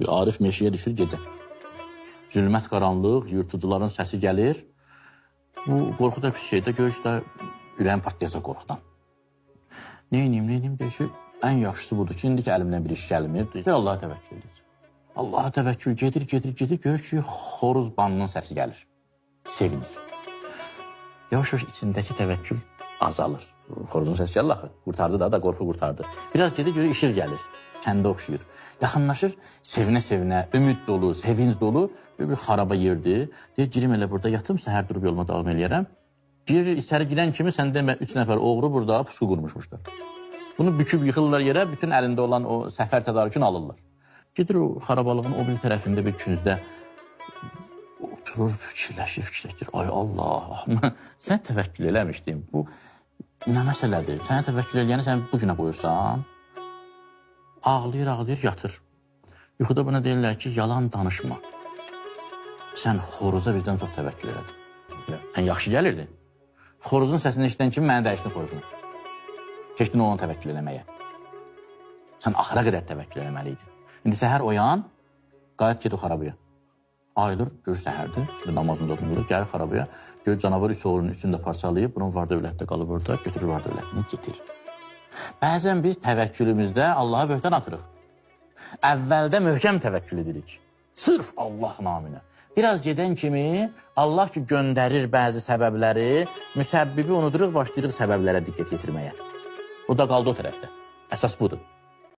Bir Arif meşəyə düşür gecə. Zülmət qaranlıq, yırtıcıların səsi gəlir. Bu qorxu da pis şeydə görür ki, ürəyim partlayacaq qorxudan. Neyniyim deyir ki, ən yaxşısı budur ki, indi ki əlimdən bir iş gəlmir. Deyir, Allaha təvəkkül edəcək. Allaha təvəkkül gedir, görür ki, xoruz banının səsi gəlir. Sevinir. Yavaş-yavaş içindəki təvəkkül azalır. Xoruzun səsi gəlir axı. Qurtardı da qorxu qurtardı. Biraz gedir, görür işıq gəlir. Kəndə oxşayır. Yaxınlaşır, sevinə-sevinə, ümid dolu, sevinç dolu bir xaraba yerdir. Deyir, girim elə burada yatım, səhər durub yoluma davam eləyərəm. Girir, içəri girən kimi səndə 3 nəfər oğru burada pusu qurmuşmuşlar. Bunu büküb yıxırlar yerə, bütün əlində olan o səfər tədarükünü alırlar. Gedir o xarabalığın o bir tərəfində bir küncdə oturur, fikirləşir. Ay Allah, sən təvəkkül eləmişdim. Bu nə məsələdir? Sənə təvəkkül eləyəni sən bu günə qoyursan. Ağlayır, yatır. Yuxuda buna deyirlər ki, yalan danışma. Sən xoruza bizdən çox təvəkkül elədin. Sən yaxşı gəlirdin. Xoruzun səsini eşidən kimi mənə dəyişdin xoruzunu. Keçdin ona təvəkkül eləməyə. Sən axıra qədər təvəkkül eləməliydin. İndi səhər oyan, qayıt ged o xarabaya. Ayılır, görür səhərdir, namazında oturur, gəlir xarabaya, görür canavar 3 oğrunun üstündə parçalayıb, bunun var dövlətdə qalıb orada, götürür var dövlətini, getir. Bəzən biz təvəkkülümüzdə Allaha böhtan atırıq. Əvvəldə möhkəm təvəkkül edirik. Sırf Allah naminə. Biraz gedən kimi Allah ki göndərir bəzi səbəbləri, müsəbbibi unuduruq, başlayırıq səbəblərə diqqət yetirməyə. O da qaldı o tərəfdə. Əsas budur.